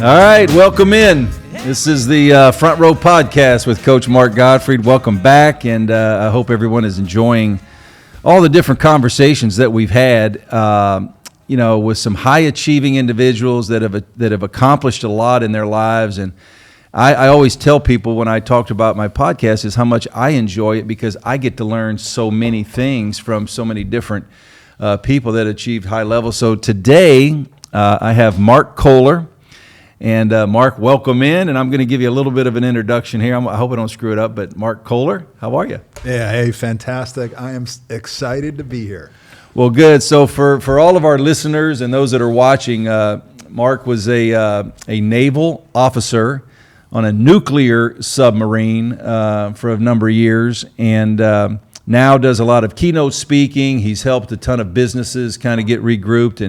All right, welcome in. This is the Front Row Podcast with Coach Mark Gottfried. Welcome back, and I hope everyone is enjoying all the different conversations that we've had, with some high-achieving individuals that have accomplished a lot in their lives. And I always tell people when I talked about my podcast is how much I enjoy it because I get to learn so many things from so many different people that achieved high levels. So today I have Marc Koehler. And Mark, welcome in, and I'm going to give you a little bit of an introduction here. I hope I don't screw it up, but Marc Koehler, how are you? Yeah, hey, fantastic. I am excited to be here. Well, good. So for all of our listeners and those that are watching, Mark was a naval officer on a nuclear submarine for a number of years, and now does a lot of keynote speaking. He's helped a ton of businesses kind of get regrouped,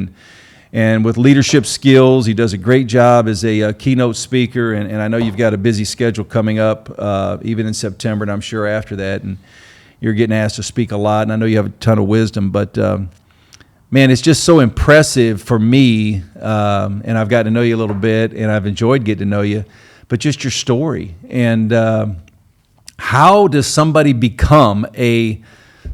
and with leadership skills, he does a great job as a keynote speaker, and I know you've got a busy schedule coming up, even in September, and I'm sure after that, and you're getting asked to speak a lot, and I know you have a ton of wisdom, but man, it's just so impressive for me, and I've gotten to know you a little bit, and I've enjoyed getting to know you, but just your story, and how does somebody become a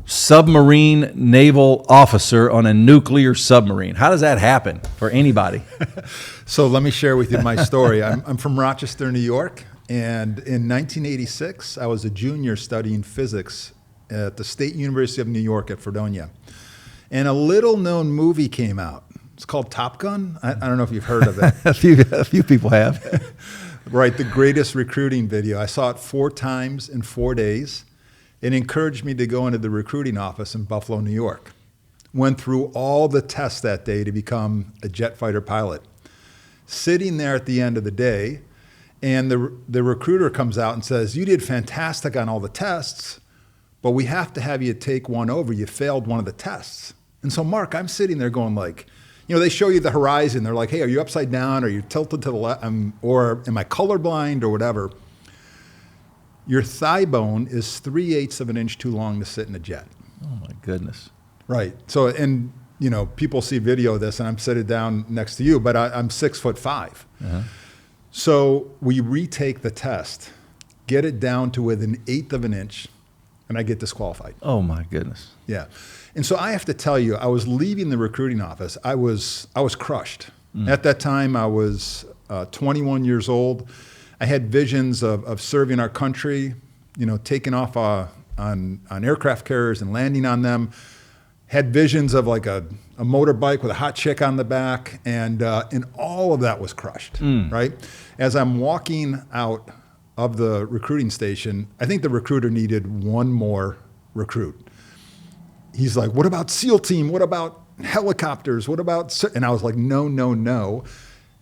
submarine naval officer on a nuclear submarine? How does that happen for anybody? So let me share with you my story. I'm from Rochester, New York, and in 1986, I was a junior studying physics at the State University of New York at Fredonia. And a little-known movie came out. It's called Top Gun. I don't know if you've heard of it. A few people have. Right, the greatest recruiting video. I saw it 4 times in 4 days. It encouraged me to go into the recruiting office in Buffalo, New York. Went through all the tests that day to become a jet fighter pilot. Sitting there at the end of the day, and the recruiter comes out and says, "You did fantastic on all the tests, but we have to have you take one over. You failed one of the tests." And so, Mark, I'm sitting there going like, they show you the horizon. They're like, "Hey, are you upside down? Are you tilted to the left? Or am I colorblind or whatever?" Your thigh bone is 3/8 of an inch too long to sit in a jet. Oh my goodness. Right. So, and people see video of this, and I'm sitting down next to you, but I'm 6'5". Uh-huh. So we retake the test, get it down to within 1/8 of an inch, and I get disqualified. Oh my goodness. Yeah. And so I have to tell you, I was leaving the recruiting office. I was crushed. At that time, I was 21 years old. I had visions of serving our country, taking off on aircraft carriers and landing on them. Had visions of like a motorbike with a hot chick on the back, and all of that was crushed, right? As I'm walking out of the recruiting station, I think the recruiter needed one more recruit. He's like, "What about SEAL team? What about helicopters? What about..." And I was like, no, no, no.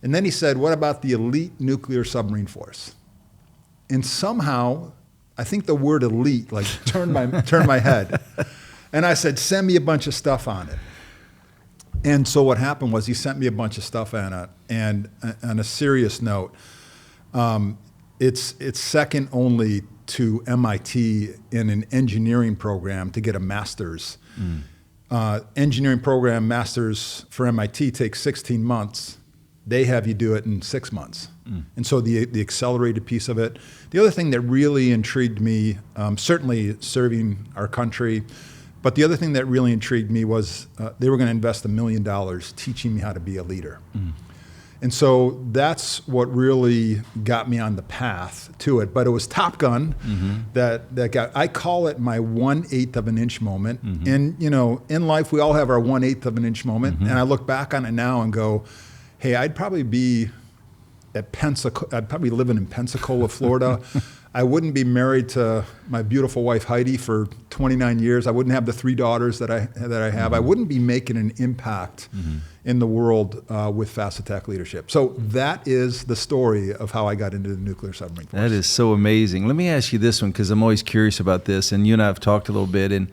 And then he said, "What about the elite nuclear submarine force?" And somehow, I think the word elite turned my head. And I said, "Send me a bunch of stuff on it." And so what happened was he sent me a bunch of stuff on it. And on a serious note, it's second only to MIT in an engineering program to get a master's. Engineering program master's for MIT takes 16 months. They have you do it in 6 months. And so the accelerated piece of it. The other thing that really intrigued me, certainly serving our country, but the other thing that really intrigued me was they were going to invest $1 million teaching me how to be a leader. And so that's what really got me on the path to it. But it was Top Gun that got, I call it my 1/8 of an inch moment. And in life, we all have our 1/8 of an inch moment. And I look back on it now and go, hey, I'd probably be I'd probably living in Pensacola, Florida. I wouldn't be married to my beautiful wife Heidi for 29 years. I wouldn't have the 3 daughters that I have. I wouldn't be making an impact in the world with fast attack leadership. So that is the story of how I got into the nuclear submarine force. That is so amazing. Let me ask you this one, because I'm always curious about this, and you and I have talked a little bit, and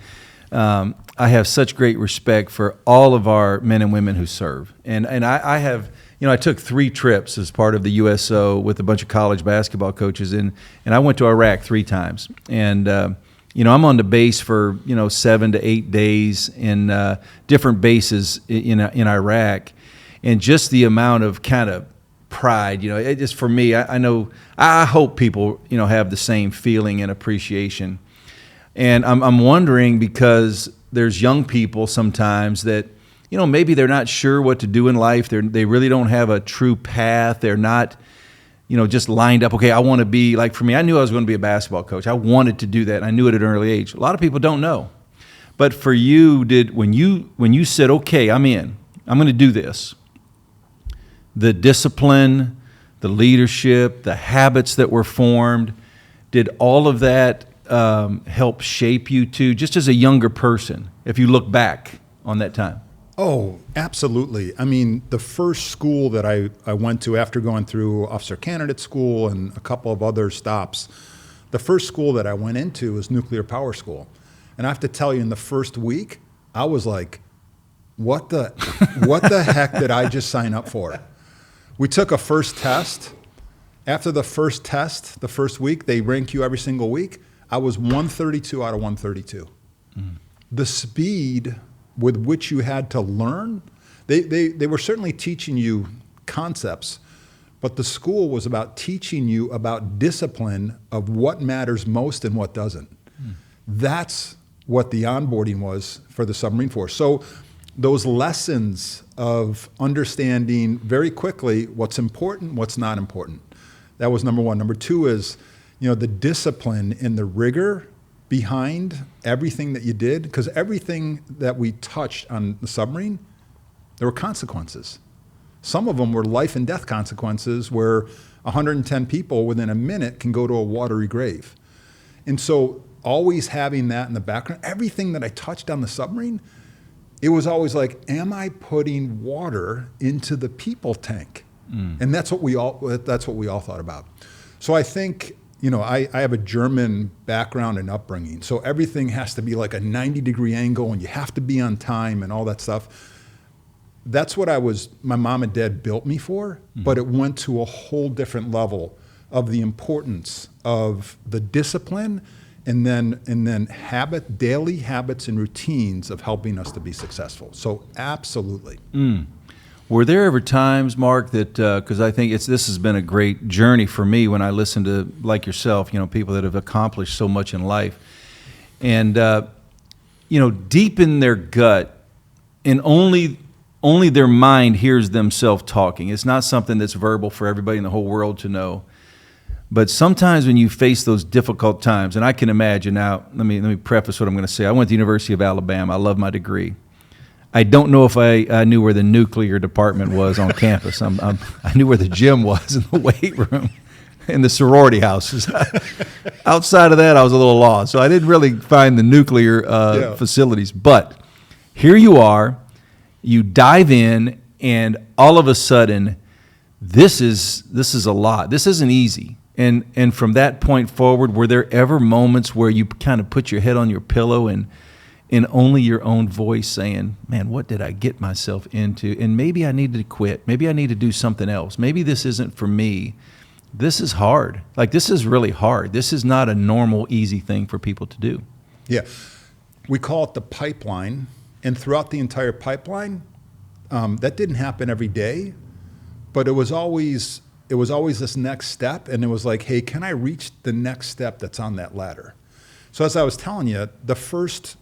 I have such great respect for all of our men and women who serve. And I have, I took 3 trips as part of the USO with a bunch of college basketball coaches, and I went to Iraq 3 times. And I'm on the base for 7 to 8 days in different bases in Iraq, and just the amount of kind of pride. It just, for me, I know, I hope people, have the same feeling and appreciation. And I'm wondering, because there's young people sometimes that, maybe they're not sure what to do in life. They really don't have a true path. They're not, just lined up. Okay, I want to be, like for me, I knew I was going to be a basketball coach. I wanted to do that. And I knew it at an early age. A lot of people don't know. But for you, when you said, okay, I'm in, I'm going to do this, the discipline, the leadership, the habits that were formed, did all of that help shape you too, just as a younger person, if you look back on that time? Oh, absolutely. I mean, the first school that I went to after going through officer candidate school and a couple of other stops, the first school that I went into was nuclear power school. And I have to tell you, in the first week, I was like, what the heck did I just sign up for? We took a first test. After the first test, the first week, they rank you every single week. I was 132 out of 132. The speed with which you had to learn, they were certainly teaching you concepts, but the school was about teaching you about discipline of what matters most and what doesn't. That's what the onboarding was for the submarine force. So those lessons of understanding very quickly what's important, what's not important. That was number one. Number two is, the discipline and the rigor behind everything that you did, because everything that we touched on the submarine, there were consequences. Some of them were life and death consequences, where 110 people within a minute can go to a watery grave. And so always having that in the background, everything that I touched on the submarine, it was always like, am I putting water into the people tank? And that's what we all thought about. So I think, I have a German background and upbringing, so everything has to be like a 90-degree angle, and you have to be on time and all that stuff. That's what my mom and dad built me for, but it went to a whole different level of the importance of the discipline and then daily habits and routines of helping us to be successful. So absolutely. Were there ever times, Mark, that, because I think this has been a great journey for me when I listen to, like yourself, people that have accomplished so much in life, and, deep in their gut, and only their mind hears themselves talking. It's not something that's verbal for everybody in the whole world to know. But sometimes when you face those difficult times, and I can imagine now, let me preface what I'm going to say. I went to the University of Alabama. I love my degree. I don't know if I knew where the nuclear department was on campus. I knew where the gym was and the weight room and the sorority houses. Outside of that, I was a little lost. So I didn't really find the nuclear facilities. But here you are, you dive in, and all of a sudden, this is a lot. This isn't easy. And from that point forward, were there ever moments where you kind of put your head on your pillow and in only your own voice saying, man, what did I get myself into? And maybe I need to quit. Maybe I need to do something else. Maybe this isn't for me. This is hard. Like, this is really hard. This is not a normal, easy thing for people to do. Yeah. We call it the pipeline. And throughout the entire pipeline, that didn't happen every day, but it was always this next step. And it was like, hey, can I reach the next step that's on that ladder? So as I was telling you, the first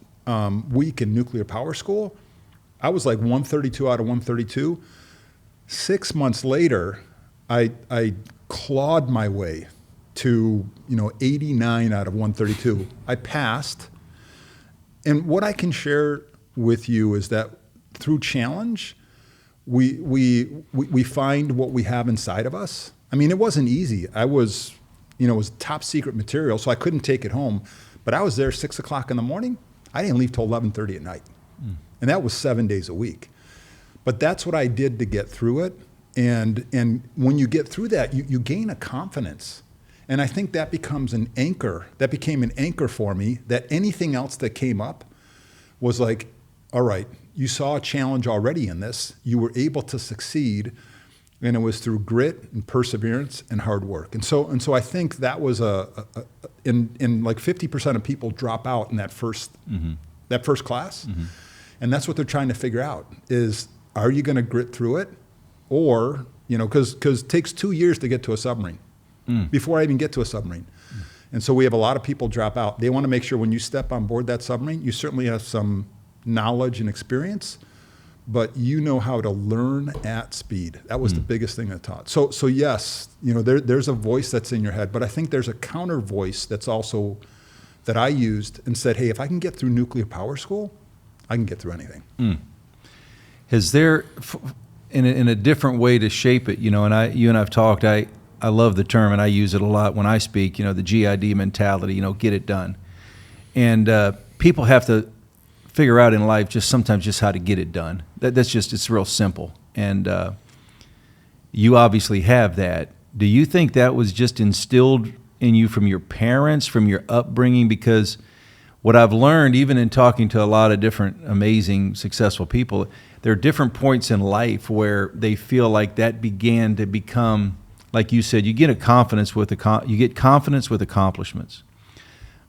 week in nuclear power school, I was like 132 out of 132. 6 months later, I clawed my way to 89 out of 132. I passed. And what I can share with you is that through challenge, we find what we have inside of us. I mean, it wasn't easy. It was top secret material, so I couldn't take it home. But I was there 6 o'clock in the morning. I didn't leave till 11:30 at night. And that was 7 days a week. But that's what I did to get through it. And when you get through that, you gain a confidence. And I think that becomes an anchor. That became an anchor for me, that anything else that came up was like, all right, you saw a challenge already in this. You were able to succeed. And it was through grit and perseverance and hard work. And so I think that was in like 50% of people drop out in that first class. And that's what they're trying to figure out is, are you going to grit through it? or, because it takes 2 years to get to a submarine before I even get to a submarine. And so we have a lot of people drop out. They want to make sure when you step on board that submarine, you certainly have some knowledge and experience, but you know how to learn at speed. That was the biggest thing I taught. So yes, there's a voice that's in your head, but I think there's a counter voice that's also that I used and said, hey, if I can get through nuclear power school, I can get through anything. Has there, in a different way to shape it, you and I've talked, I love the term, and I use it a lot when I speak, the GID mentality, get it done. And people have to figure out in life sometimes just how to get it done. It's real simple. And you obviously have that. Do you think that was just instilled in you from your parents, from your upbringing? Because what I've learned, even in talking to a lot of different amazing, successful people, there are different points in life where they feel like that began to become, like you said, you get confidence with accomplishments.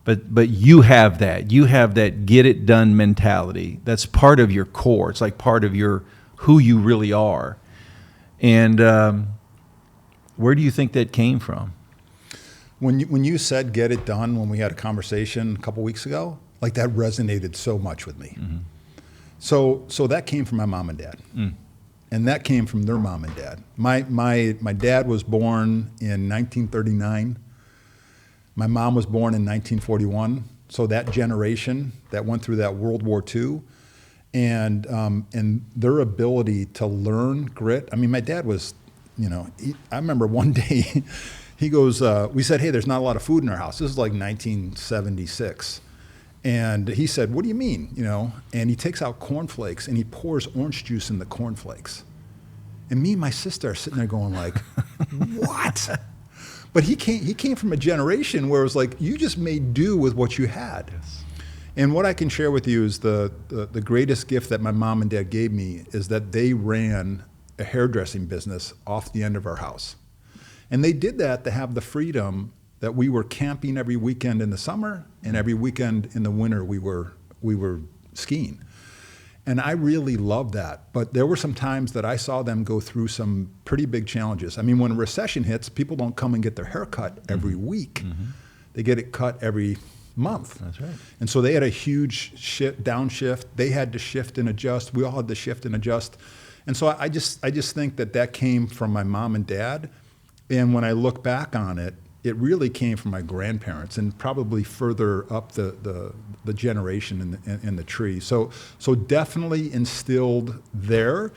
But you have that. You have that get it done mentality. That's part of your core. It's like part of who you really are. And where do you think that came from? When you said get it done when we had a conversation a couple weeks ago, like that resonated so much with me. Mm-hmm. So that came from my mom and dad. And that came from their mom and dad. My dad was born in 1939. My mom was born in 1941. So that generation that went through that World War II, and their ability to learn grit. I mean, my dad was, I remember one day he goes, we said, hey, there's not a lot of food in our house. This is like 1976. And he said, what do you mean? And he takes out cornflakes and he pours orange juice in the cornflakes. And me and my sister are sitting there going like, what? But he came from a generation where it was like, you just made do with what you had. Yes. And what I can share with you is the greatest gift that my mom and dad gave me is that they ran a hairdressing business off the end of our house. And they did that to have the freedom that we were camping every weekend in the summer, and every weekend in the winter we were skiing. And I really loved that. But there were some times that I saw them go through some pretty big challenges. I mean, when a recession hits, people don't come and get their hair cut every week. Mm-hmm. They get it cut every month. That's right. And so they had a huge downshift. They had to shift and adjust. We all had to shift and adjust. And so I just think that came from my mom and dad. And when I look back on it, it really came from my grandparents and probably further up the generation in the tree. So definitely instilled there,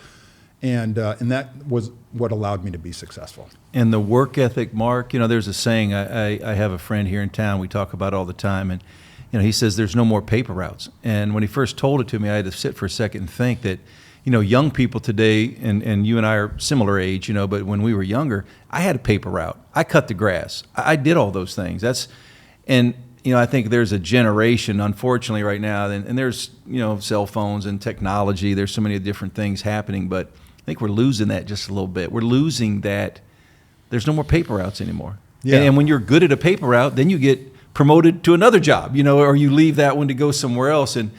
and that was what allowed me to be successful. And the work ethic, Mark, there's a saying, I have a friend here in town we talk about all the time, and he says there's no more paper routes. And when he first told it to me, I had to sit for a second and think that, young people today, and you and I are similar age, but when we were younger, I had a paper route. I cut the grass. I did all those things. I think there's a generation, unfortunately, right now, and there's, cell phones and technology. There's so many different things happening, but I think we're losing that just a little bit. We're losing that. There's no more paper routes anymore. Yeah. And when you're good at a paper route, then you get promoted to another job, or you leave that one to go somewhere else. And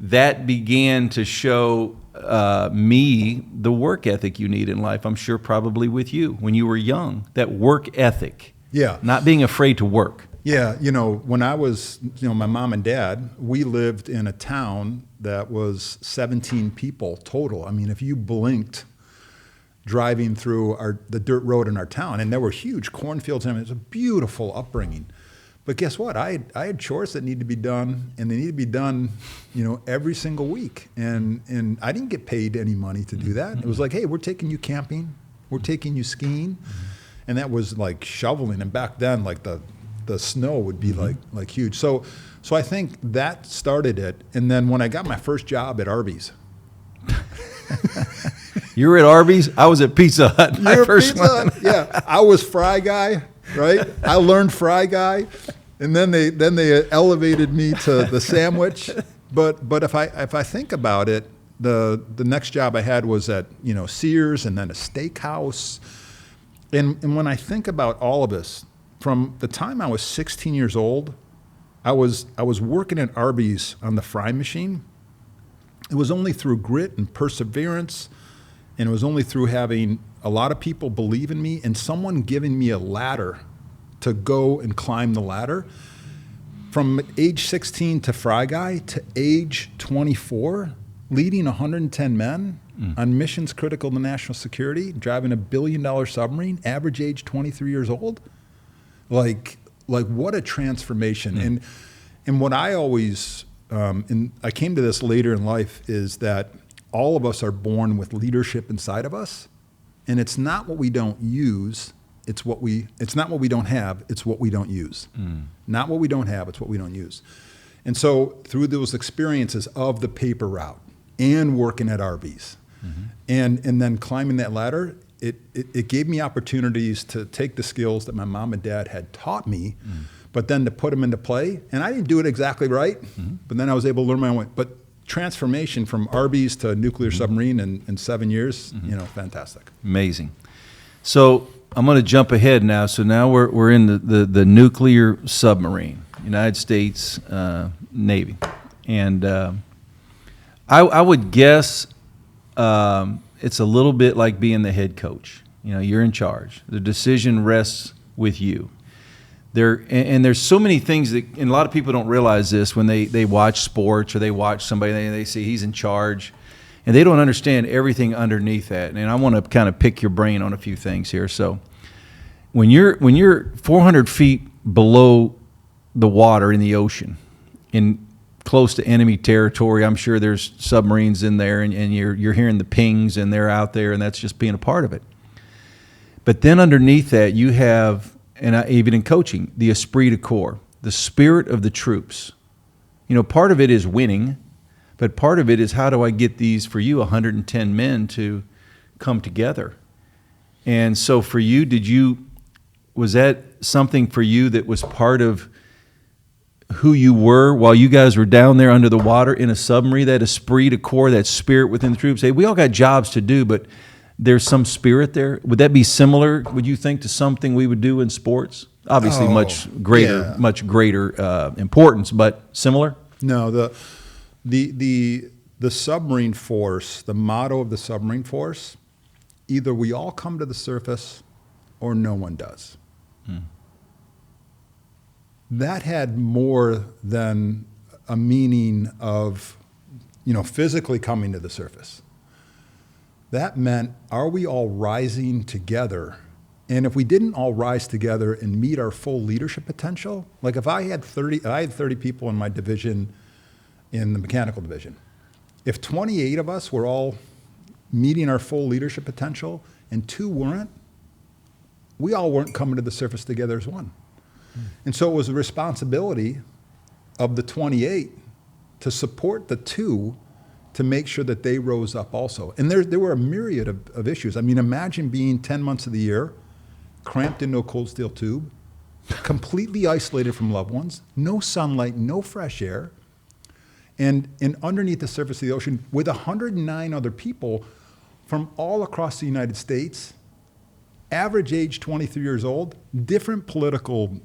that began to show me the work ethic you need in life. I'm sure probably with you when you were young, that work ethic. Yeah. Not being afraid to work. Yeah. When I was, my mom and dad, we lived in a town that was 17 people total. I mean, if you blinked driving through the dirt road in our town, and there were huge cornfields, and it was a beautiful upbringing. But guess what? I had chores that need to be done, and they need to be done, every single week. And I didn't get paid any money to do that. It was like, hey, we're taking you camping, we're taking you skiing, and that was like shoveling. And back then, like the snow would be like huge. So I think that started it. And then when I got my first job at Arby's. You were at Arby's? I was at Pizza Hut. My first one. Yeah, I was fry guy, right? I learned fry guy. And then they elevated me to the sandwich. But if I think about it, the next job I had was at Sears, and then a steakhouse. And when I think about all of this, from the time I was 16 years old, I was working at Arby's on the fry machine. It was only through grit and perseverance, and it was only through having a lot of people believe in me, and someone giving me a ladder to go and climb the ladder. From age 16 to fry guy to age 24, leading 110 men on missions critical to national security, driving $1 billion submarine, average age 23 years old. Like what a transformation. And what I always, and I came to this later in life, is that all of us are born with leadership inside of us, and it's not what we don't use, it's not what we don't have, it's what we don't use. Not what we don't have, it's what we don't use. And so through those experiences of the paper route and working at RVs and then climbing that ladder, it gave me opportunities to take the skills that my mom and dad had taught me, but then to put them into play. And I didn't do it exactly right, but then I was able to learn my own way. But transformation from RVs to nuclear submarine in 7 years, fantastic. Amazing. So I'm going to jump ahead now. So now we're in the nuclear submarine, United States Navy. And I would guess it's a little bit like being the head coach. You're in charge. The decision rests with you. There's so many things that, and a lot of people don't realize this when they watch sports or they watch somebody, they see he's in charge, and they don't understand everything underneath that. And I want to kind of pick your brain on a few things here. So when you're 400 feet below the water in the ocean, in close to enemy territory, I'm sure there's submarines in there, and you're hearing the pings, and they're out there, and that's just being a part of it. But then underneath that, you have, and even in coaching, the esprit de corps, the spirit of the troops. Part of it is winning, but part of it is how do I get these, for you, 110 men to come together? And so for you, was that something for you that was part of who you were while you guys were down there under the water in a submarine, that esprit de corps, that spirit within the troops? Hey, we all got jobs to do, but there's some spirit there. Would that be similar, would you think, to something we would do in sports? Obviously much greater importance, but similar? No, the submarine force, the motto of the submarine force, either we all come to the surface or no one does. That had more than a meaning of, physically coming to the surface. That meant, are we all rising together? And if we didn't all rise together and meet our full leadership potential, like if I had 30 people in my division, in the mechanical division. If 28 of us were all meeting our full leadership potential and 2 weren't, we all weren't coming to the surface together as one. And so it was the responsibility of the 28 to support the 2 to make sure that they rose up also. And there were a myriad of issues. I mean, imagine being 10 months of the year, cramped into a cold steel tube, completely isolated from loved ones, no sunlight, no fresh air, and underneath the surface of the ocean with 109 other people from all across the United States, average age 23 years old, different political,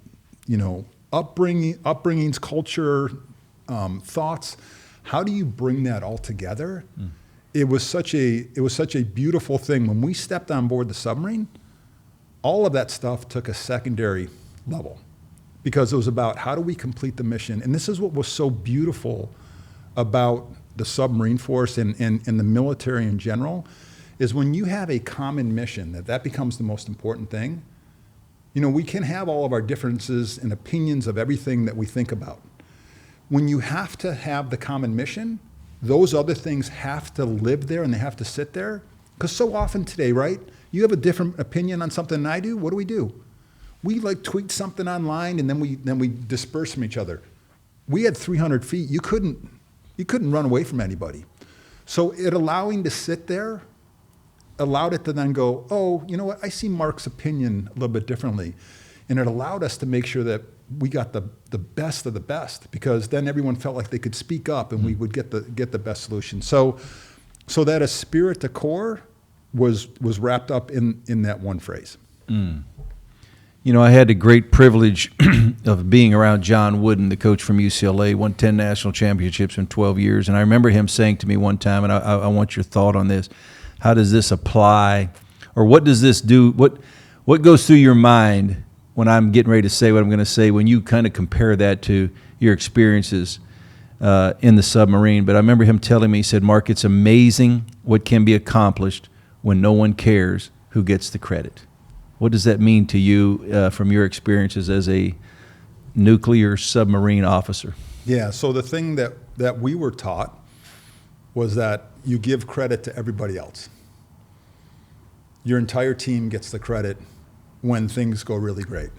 upbringings, culture, thoughts. How do you bring that all together? It was such a beautiful thing. When we stepped on board the submarine, all of that stuff took a secondary level because it was about how do we complete the mission. And this is what was so beautiful about the submarine force and the military in general, is when you have a common mission, that becomes the most important thing. We can have all of our differences and opinions of everything that we think about. When you have to have the common mission, those other things have to live there and they have to sit there. Because so often today, right, you have a different opinion on something than I do, what do? We tweet something online and then we disperse from each other. We had 300 feet, you couldn't run away from anybody. So it allowing to sit there allowed it to then go, oh, you know what, I see Mark's opinion a little bit differently. And it allowed us to make sure that we got the best of the best, because then everyone felt like they could speak up and we would get the best solution. So that esprit de corps was wrapped up in that one phrase. I had the great privilege of being around John Wooden, the coach from UCLA, won 10 national championships in 12 years. And I remember him saying to me one time, and I want your thought on this, how does this apply or what does this do? What goes through your mind when I'm getting ready to say what I'm going to say when you kind of compare that to your experiences in the submarine? But I remember him telling me, he said, Mark, it's amazing what can be accomplished when no one cares who gets the credit. What does that mean to you from your experiences as a nuclear submarine officer? Yeah, so the thing that we were taught was that you give credit to everybody else. Your entire team gets the credit when things go really great.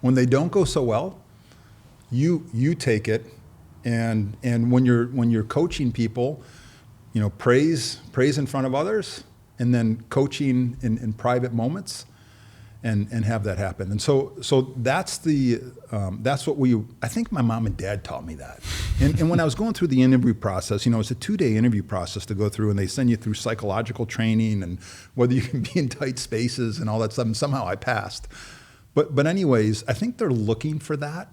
When they don't go so well, you take it, and when you're coaching people, praise in front of others, and then coaching in private moments, and have that happen. And so that's what I think my mom and dad taught me that. And when I was going through the interview process, it's a 2-day interview process to go through, and they send you through psychological training and whether you can be in tight spaces and all that stuff. And somehow I passed. But anyways, I think they're looking for that,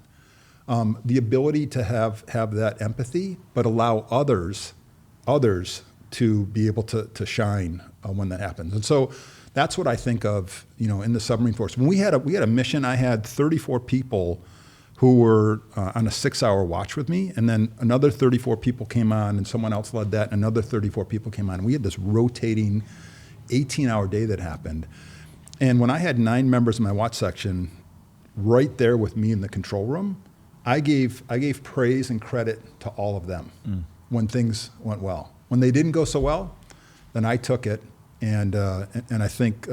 the ability to have that empathy, but allow others to be able to shine when that happens. And so that's what I think of, in the submarine force. When we had a mission, I had 34 people who were on a 6-hour watch with me, and then another 34 people came on, and someone else led that, and another 34 people came on. And we had this rotating 18-hour day that happened. And when I had 9 members in my watch section right there with me in the control room, I gave praise and credit to all of them when things went well. When they didn't go so well, then I took it. And I think,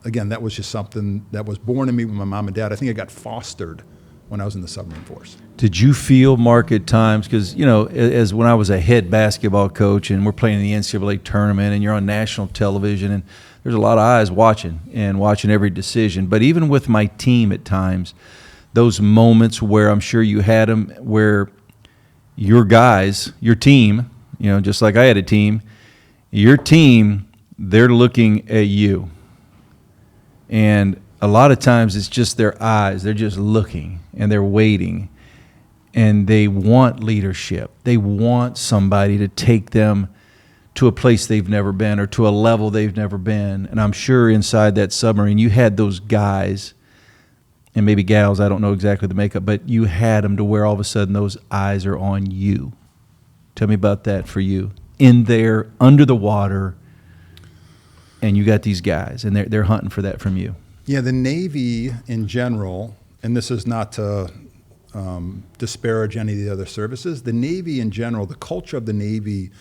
again, that was just something that was born in me with my mom and dad. I think it got fostered when I was in the submarine force. Did you feel, Mark, at times, because, as when I was a head basketball coach and we're playing in the NCAA tournament and you're on national television and there's a lot of eyes watching every decision. But even with my team at times, those moments where I'm sure you had them where your guys, your team, just like I had a team, your team, they're looking at you. And a lot of times it's just their eyes. They're just looking and they're waiting. And they want leadership. They want somebody to take them to a place they've never been or to a level they've never been. And I'm sure inside that submarine you had those guys and maybe gals, I don't know exactly the makeup, but you had them to where all of a sudden those eyes are on you. Tell me about that for you. In there, under the water, and you got these guys, and they're hunting for that from you. Yeah, the Navy in general, and this is not to disparage any of the other services, the Navy in general, the culture of the Navy,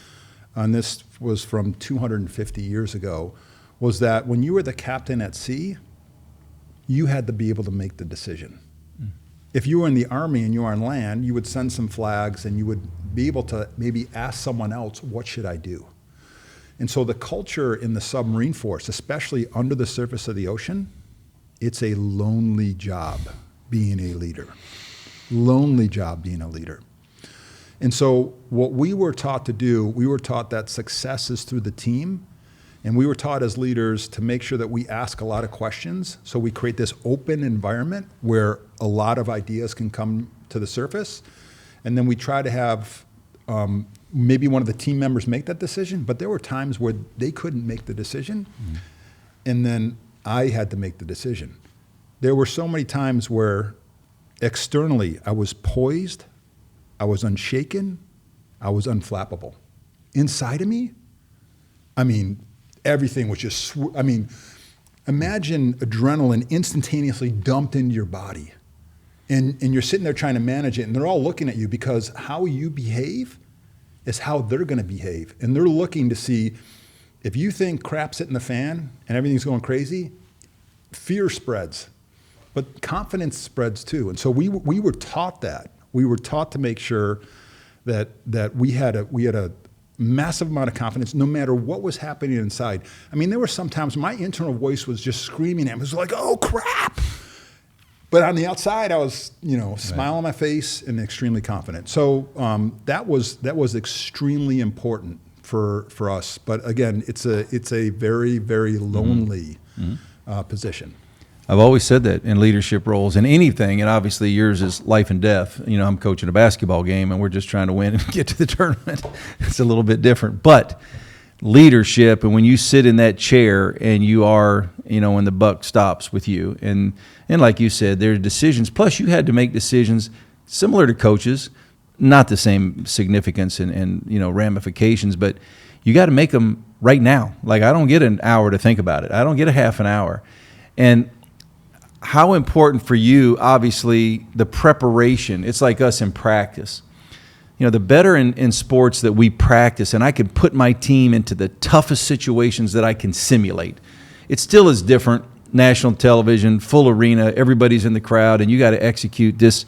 and this was from 250 years ago, was that when you were the captain at sea, you had to be able to make the decision. If you were in the Army and you were on land, you would send some flags and you would be able to maybe ask someone else, what should I do? And so the culture in the submarine force, especially under the surface of the ocean, it's a lonely job being a leader. Lonely job being a leader. And so what we were taught to do, we were taught that success is through the team, and we were taught as leaders to make sure that we ask a lot of questions, so we create this open environment where a lot of ideas can come to the surface, and then we try to have maybe one of the team members make that decision, but there were times where they couldn't make the decision, and then I had to make the decision. There were so many times where externally I was poised, I was unshaken, I was unflappable. Inside of me, everything was just, imagine adrenaline instantaneously dumped into your body, and you're sitting there trying to manage it, and they're all looking at you because how you behave is how they're going to behave. And they're looking to see if you think crap's hitting the fan and everything's going crazy, fear spreads, but confidence spreads too. And so we were taught that. We were taught to make sure that we had a massive amount of confidence no matter what was happening inside. There were some times my internal voice was just screaming at me. It was like, oh crap. But on the outside, I was, smile on my face and extremely confident. So that was extremely important for us. But again, it's a very, very lonely position. I've always said that in leadership roles, in anything, and obviously yours is life and death. I'm coaching a basketball game, and we're just trying to win and get to the tournament. It's a little bit different. But leadership, and when you sit in that chair and you are, when the buck stops with you, and like you said, there are decisions. Plus, you had to make decisions similar to coaches, not the same significance and ramifications, but you got to make them right now. Like, I don't get an hour to think about it. I don't get a half an hour. And how important for you, obviously, the preparation. It's like us in practice. The better in sports that we practice, and I can put my team into the toughest situations that I can simulate. It still is different. National television, full arena, everybody's in the crowd, and you got to execute this,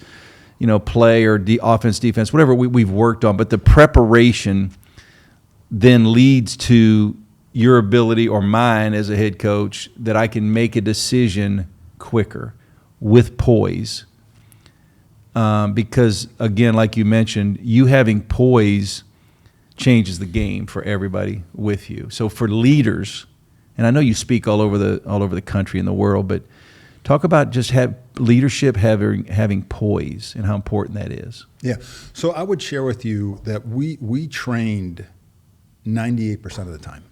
play or offense, defense, whatever we've worked on. But the preparation then leads to your ability, or mine as a head coach, that I can make a decision quicker with poise. Because, again, like you mentioned, you having poise changes the game for everybody with you. So for leaders, and I know you speak all over the country and the world, but talk about just leadership having poise and how important that is. Yeah. So I would share with you that we trained 98% of the time.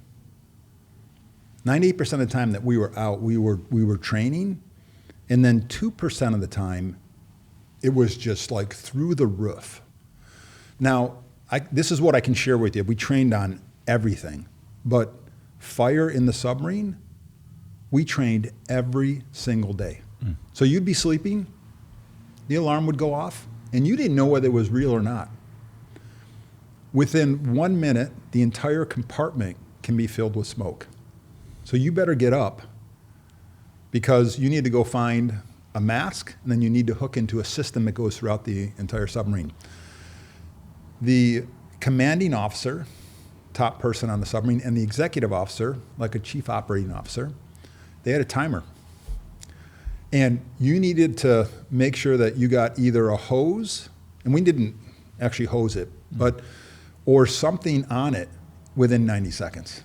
98% of the time that we were out, we were training, and then 2% of the time, it was just like through the roof. Now, this is what I can share with you. We trained on everything, but fire in the submarine, we trained every single day. So you'd be sleeping, the alarm would go off, and you didn't know whether it was real or not. Within 1 minute, the entire compartment can be filled with smoke. So you better get up, because you need to go find a mask, and then you need to hook into a system that goes throughout the entire submarine. The commanding officer, top person on the submarine, and the executive officer, like a chief operating officer, they had a timer. And you needed to make sure that you got either a hose, and we didn't actually hose it, or something on it within 90 seconds.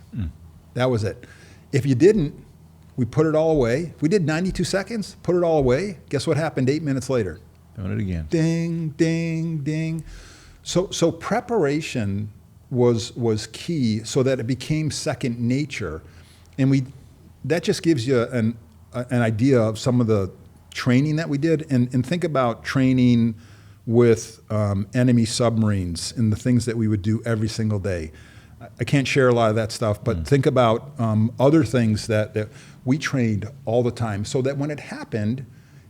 That was it. If you didn't, we put it all away. If we did 92 seconds, put it all away. Guess what happened 8 minutes later? Doing it again. Ding, ding, ding. So preparation was key, so that it became second nature. And that just gives you an idea of some of the training that we did. And think about training with enemy submarines and the things that we would do every single day. I can't share a lot of that stuff, but think about other things that we trained all the time, so that when it happened,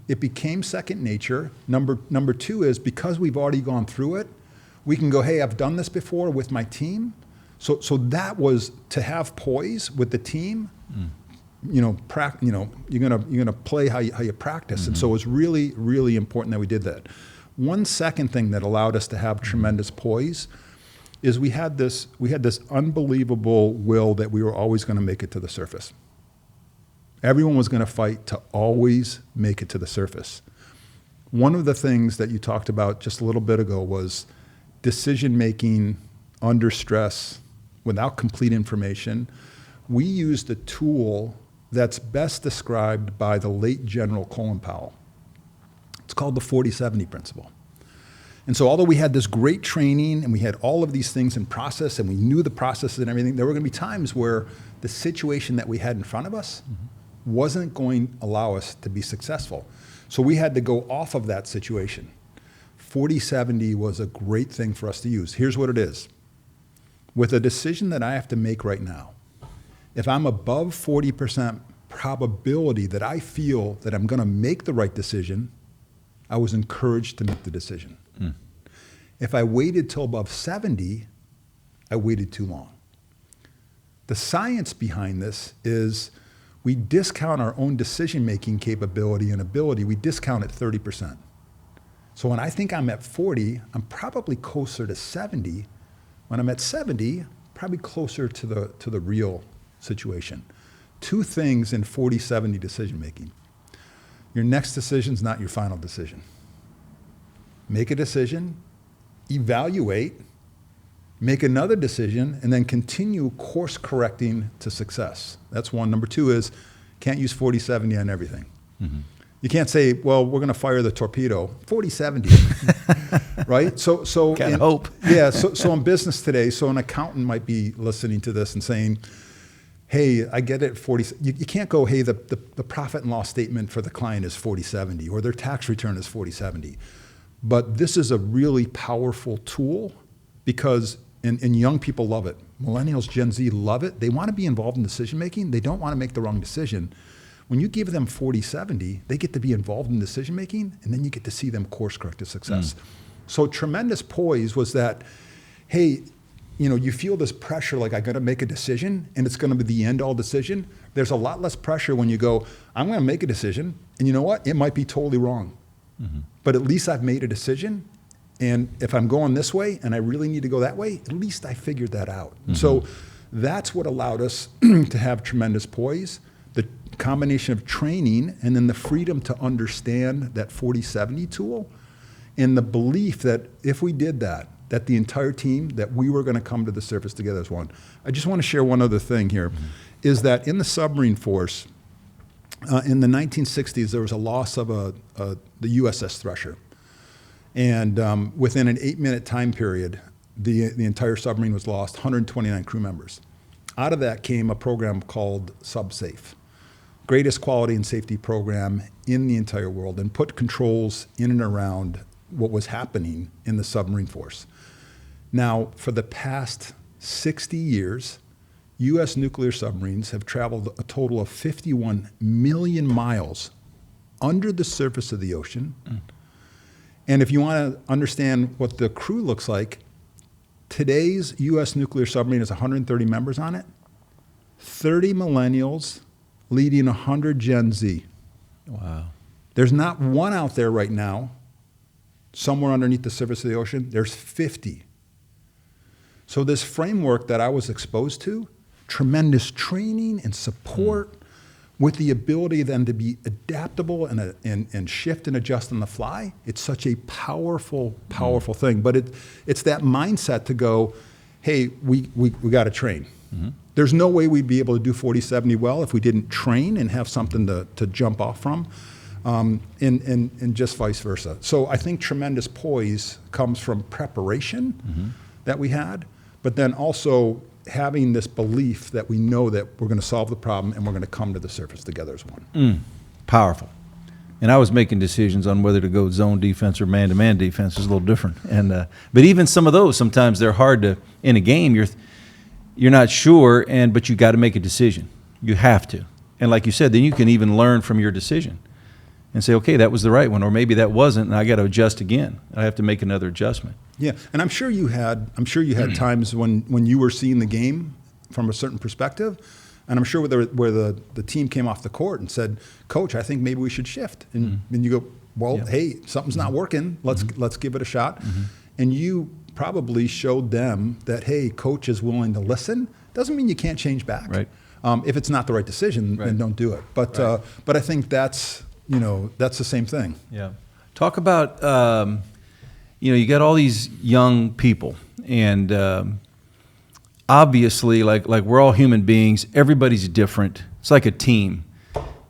it became second nature. Number two is, because we've already gone through it, we can go, hey, I've done this before with my team. So that was to have poise with the team. You're gonna play how you practice, and so it was really, really important that we did that. One second thing that allowed us to have tremendous poise is we had this unbelievable will that we were always going to make it to the surface. Everyone was going to fight to always make it to the surface. One of the things that you talked about just a little bit ago was decision making under stress without complete information. We used a tool that's best described by the late General Colin Powell. It's called the 40-70 principle. And so although we had this great training and we had all of these things in process and we knew the processes and everything, there were going to be times where the situation that we had in front of us wasn't going to allow us to be successful. So we had to go off of that situation. 40-70 was a great thing for us to use. Here's what it is. With a decision that I have to make right now, if I'm above 40% probability that I feel that I'm going to make the right decision, I was encouraged to make the decision. If I waited till above 70, I waited too long. The science behind this is we discount our own decision-making capability and ability. We discount it 30%. So when I think I'm at 40, I'm probably closer to 70. When I'm at 70, probably closer to the real situation. Two things in 40-70 decision-making. Your next decision is not your final decision. Make a decision, evaluate, make another decision, and then continue course correcting to success. That's one. Number two is, can't use 40-70 on everything. You can't say, well, we're going to fire the torpedo, 40-70, right? So Can't hope. Yeah, so in business today, so an accountant might be listening to this and saying, hey, I get it, 40. You can't go, hey, the profit and loss statement for the client is 40-70, or their tax return is 40-70. But this is a really powerful tool because, and young people love it. Millennials, Gen Z love it. They want to be involved in decision making. They don't want to make the wrong decision. When you give them 40-70, they get to be involved in decision making, and then you get to see them course correct to success. So tremendous poise was that, hey, you feel this pressure like I got to make a decision and it's going to be the end all decision. There's a lot less pressure when you go, I'm going to make a decision, and you know what? It might be totally wrong. But at least I've made a decision, and if I'm going this way and I really need to go that way, at least I figured that out. So that's what allowed us to have tremendous poise. The combination of training and then the freedom to understand that 40-70 tool, and the belief that if we did that the entire team, that we were going to come to the surface together as one. I just want to share one other thing here, is that in the submarine force, in the 1960s, there was a loss of the USS Thresher. And within an 8-minute time period, the entire submarine was lost, 129 crew members. Out of that came a program called SubSafe. Greatest quality and safety program in the entire world, and put controls in and around what was happening in the submarine force. Now, for the past 60 years, U.S. nuclear submarines have traveled a total of 51 million miles under the surface of the ocean. And if you want to understand what the crew looks like, today's U.S. nuclear submarine has 130 members on it, 30 millennials, leading 100 Gen Z. Wow. There's not one out there right now, somewhere underneath the surface of the ocean. There's 50. So this framework that I was exposed to, tremendous training and support, with the ability then to be adaptable and shift and adjust on the fly, it's such a powerful thing. But it's that mindset to go, hey, we got to train. There's no way we'd be able to do 40-70 well if we didn't train and have something to jump off from, and just vice versa. So I think tremendous poise comes from preparation that we had, but then also having this belief that we know that we're going to solve the problem and we're going to come to the surface together as one. Powerful. And I was making decisions on whether to go zone defense or man-to-man defense. It's a little different. And but even some of those, sometimes they're hard to, in a game, you're not sure, but you got to make a decision. You have to. And like you said, then you can even learn from your decision and say, okay, that was the right one, or maybe that wasn't, and I got to adjust again. I have to make another adjustment. Yeah, and I'm sure you had times when you were seeing the game from a certain perspective, and I'm sure where the team came off the court and said, Coach, I think maybe we should shift. And you go, well, hey, something's not working. Let's give it a shot. And you probably showed them that, hey, Coach is willing to listen. Doesn't mean you can't change back. Right. If it's not the right decision, then don't do it. But I think that's the same thing. Yeah. Talk about you got all these young people, and obviously, like we're all human beings. Everybody's different. It's like a team.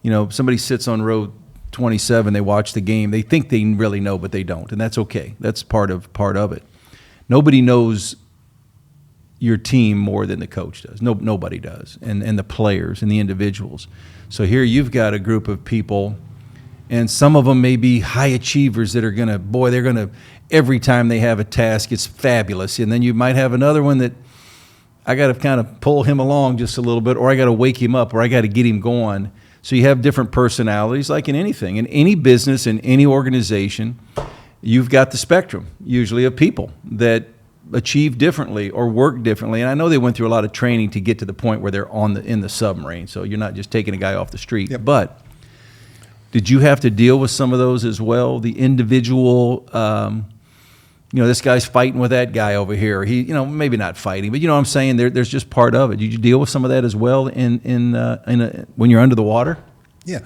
Somebody sits on row 27. They watch the game. They think they really know, but they don't, and that's okay. That's part of it. Nobody knows your team more than the coach does. Nobody does, and the players and the individuals. So here you've got a group of people, and some of them may be high achievers that are they're gonna every time they have a task, it's fabulous. And then you might have another one that I got to kind of pull him along just a little bit, or I got to wake him up, or I got to get him going. So you have different personalities, like in anything, in any business, in any organization. You've got the spectrum, usually, of people that achieve differently or work differently. And I know they went through a lot of training to get to the point where they're in the submarine. So you're not just taking a guy off the street. Yep. But did you have to deal with some of those as well? The individual, this guy's fighting with that guy over here. He, maybe not fighting, but you know what I'm saying? There's just part of it. Did you deal with some of that as well when you're under the water? Yeah.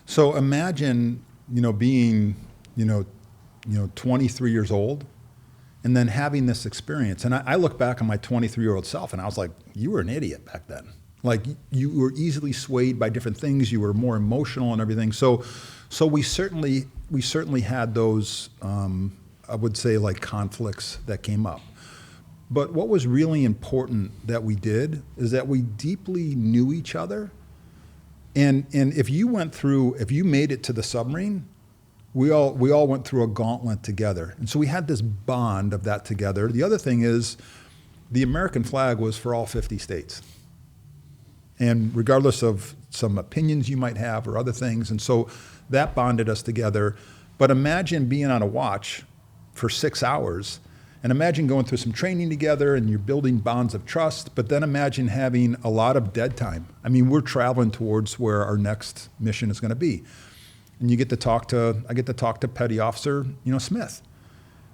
So imagine, being, 23 years old, and then having this experience. And I look back on my 23-year-old self, and I was like, you were an idiot back then. Like you were easily swayed by different things. You were more emotional and everything. So we certainly had those, I would say, like conflicts that came up. But what was really important that we did is that we deeply knew each other. And if you made it to the submarine, we all went through a gauntlet together. And so we had this bond of that together. The other thing is the American flag was for all 50 states. And regardless of some opinions you might have or other things. And so that bonded us together. But imagine being on a watch for 6 hours, and imagine going through some training together and you're building bonds of trust, but then imagine having a lot of dead time. I mean, we're traveling towards where our next mission is going to be. And I get to talk to Petty Officer, Smith.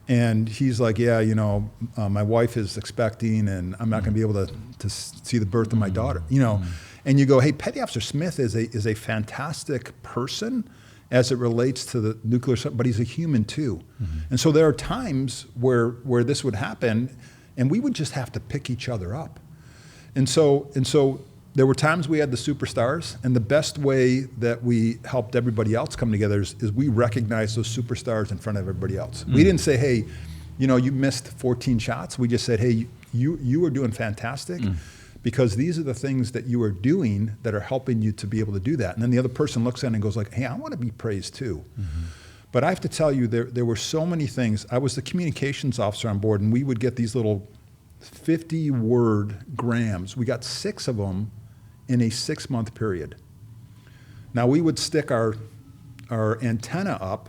And he's like, yeah, my wife is expecting and I'm not going to be able to see the birth of my daughter, And you go, hey, Petty Officer Smith is a fantastic person as it relates to the nuclear, but he's a human too. Mm-hmm. And so there are times where this would happen and we would just have to pick each other up. And so there were times we had the superstars, and the best way that we helped everybody else come together is we recognized those superstars in front of everybody else. Mm. We didn't say, hey, you missed 14 shots. We just said, hey, you were doing fantastic because these are the things that you are doing that are helping you to be able to do that. And then the other person looks at it and goes like, hey, I want to be praised too. Mm-hmm. But I have to tell you, there were so many things. I was the communications officer on board, and we would get these little 50-word grams. We got 6 of them in a 6-month period. Now we would stick our antenna up,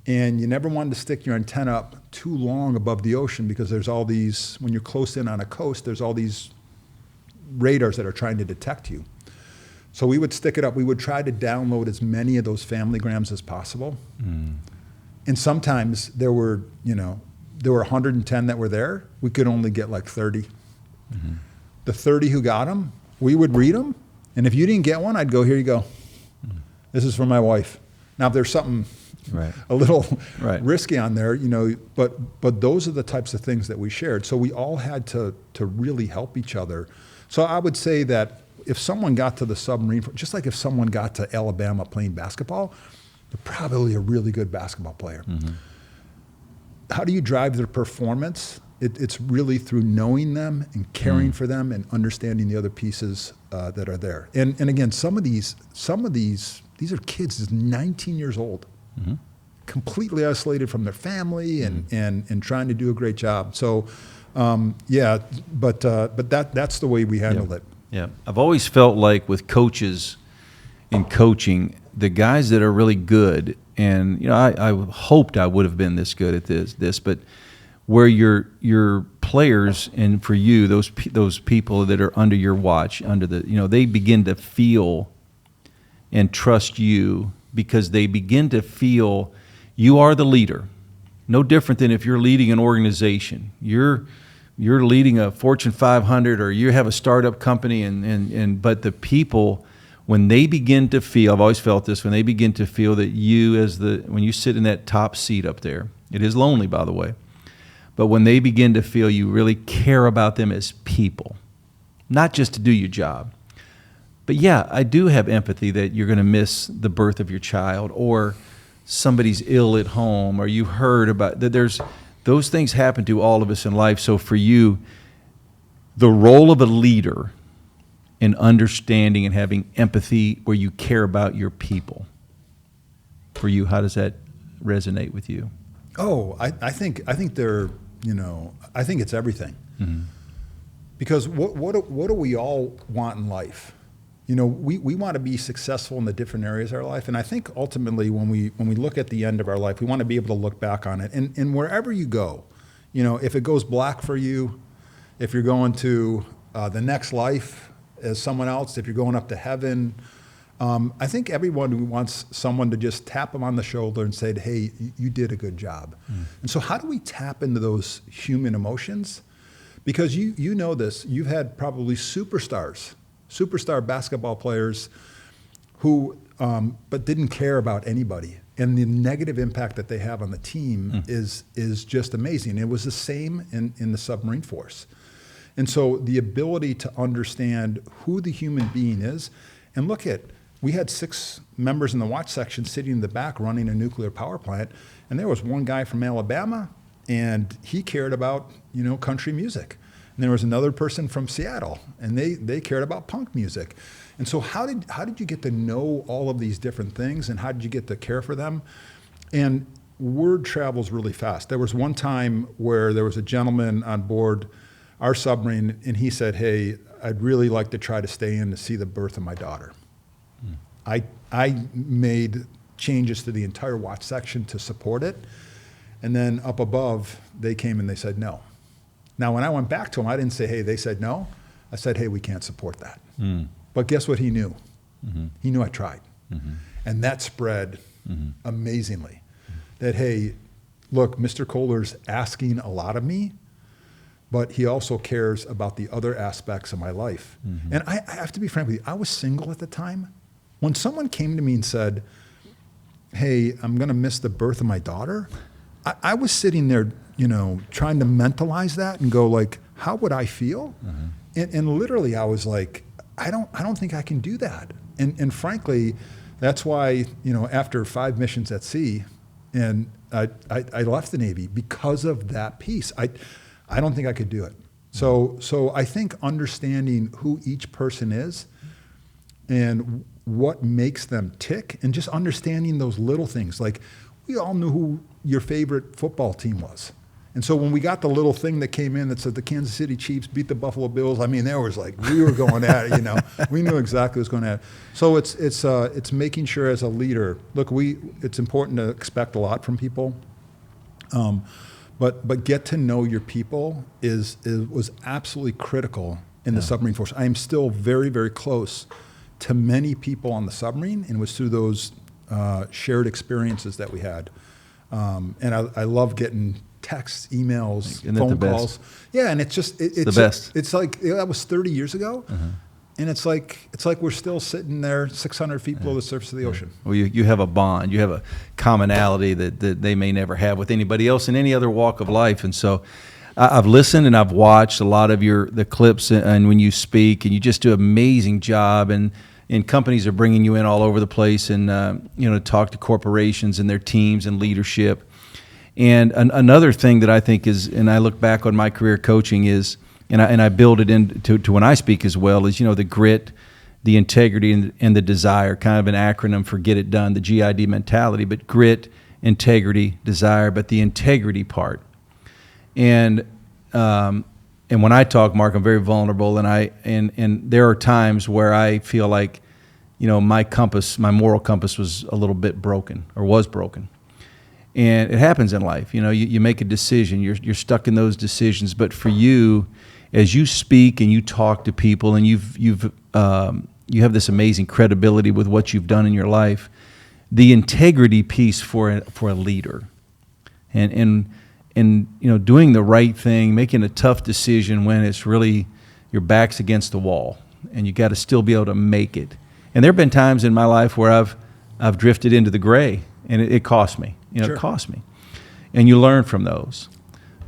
and you never wanted to stick your antenna up too long above the ocean because there's all these, when you're close in on a coast, there's all these radars that are trying to detect you. So we would stick it up. We would try to download as many of those family grams as possible. Mm. And sometimes there were 110 that were there. We could only get like 30. Mm-hmm. The 30 who got them, we would read them, and if you didn't get one, I'd go, here you go. This is for my wife. Now, if there's something a little risky on there, but those are the types of things that we shared. So we all had to really help each other. So I would say that if someone got to the submarine, just like if someone got to Alabama playing basketball, they're probably a really good basketball player. Mm-hmm. How do you drive their performance? It's really through knowing them and caring for them and understanding the other pieces that are there. And again, some of these are kids that's 19 years old, mm-hmm. completely isolated from their family and trying to do a great job. So, but that's the way we handled it. Yeah, I've always felt like with coaches in coaching, the guys that are really good, and I hoped I would have been this good at this, but where your players, and for you, those people that are under your watch, they begin to feel and trust you because they begin to feel you are the leader. No different than if you're leading an organization. You're leading a Fortune 500 or you have a startup company, but the people, when they begin to feel, I've always felt this, when they begin to feel that when you sit in that top seat up there, it is lonely, by the way, but when they begin to feel you really care about them as people, not just to do your job. But yeah, I do have empathy that you're going to miss the birth of your child, or somebody's ill at home, or you heard about that. Those things happen to all of us in life. So for you, the role of a leader in understanding and having empathy where you care about your people, for you, how does that resonate with you? Oh, I think they're, I think it's everything. Mm-hmm. Because what do we all want in life? We want to be successful in the different areas of our life. And I think ultimately when we look at the end of our life, we want to be able to look back on it. And wherever you go, if it goes black for you, if you're going to the next life as someone else, if you're going up to heaven, I think everyone wants someone to just tap them on the shoulder and say, hey, you did a good job. Mm. And so how do we tap into those human emotions? Because you know this, you've had probably superstar basketball players who, but didn't care about anybody. And the negative impact that they have on the team is just amazing. It was the same in the submarine force. And so the ability to understand who the human being is, and look at, we had 6 members in the watch section sitting in the back running a nuclear power plant, and there was one guy from Alabama, and he cared about, country music. And there was another person from Seattle, and they cared about punk music. And so how did you get to know all of these different things, and how did you get to care for them? And word travels really fast. There was one time where there was a gentleman on board our submarine, and he said, "Hey, I'd really like to try to stay in to see the birth of my daughter." I made changes to the entire watch section to support it, and then up above, they came and they said no. Now, when I went back to them, I didn't say, "Hey, they said no." I said, "Hey, we can't support that." But guess what he knew? He knew I tried. And that spread amazingly. That, hey, look, Mr. Koehler's asking a lot of me, but he also cares about the other aspects of my life. And I have to be frank with you, I was single at the time. When someone came to me and said, "Hey, I'm going to miss the birth of my daughter," I was sitting there, trying to mentalize that and go like, how would I feel? And literally I was like, I don't think I can do that. And frankly, that's why, after 5 missions at sea, and I left the Navy because of that piece. I don't think I could do it. So I think understanding who each person is and what makes them tick, and just understanding those little things. Like, we all knew who your favorite football team was. And so when we got the little thing that came in that said the Kansas City Chiefs beat the Buffalo Bills, I mean, there was like, we were going at it, We knew exactly what was going to happen. So it's making sure as a leader, look, it's important to expect a lot from people, but get to know your people was absolutely critical in the submarine force. I am still very, very close to many people on the submarine, and it was through those shared experiences that we had. And I love getting texts, emails, phone calls. Yeah, and it's the best. It's like that was 30 years ago, and it's like we're still sitting there 600 feet below the surface of the ocean. Well, you have a bond, you have a commonality that they may never have with anybody else in any other walk of life. And so I've listened and I've watched a lot of the clips, and when you speak, and you just do an amazing job, and companies are bringing you in all over the place, and to talk to corporations and their teams and leadership. And another thing that I think is, and I look back on my career coaching is, and I build it into when I speak as well, is the grit, the integrity, and the desire, kind of an acronym for get it done, the GID mentality, but grit, integrity, desire, but the integrity part. And when I talk, Mark, I'm very vulnerable, and there are times where I feel like, my moral compass was a little bit broken, or was broken. And it happens in life. You make a decision, you're stuck in those decisions. But for you, as you speak and you talk to people, and you have this amazing credibility with what you've done in your life, the integrity piece for a leader, and doing the right thing, making a tough decision when it's really your back's against the wall, and you got to still be able to make it. And there have been times in my life where I've drifted into the gray, and it cost me. Sure. It cost me. And you learn from those.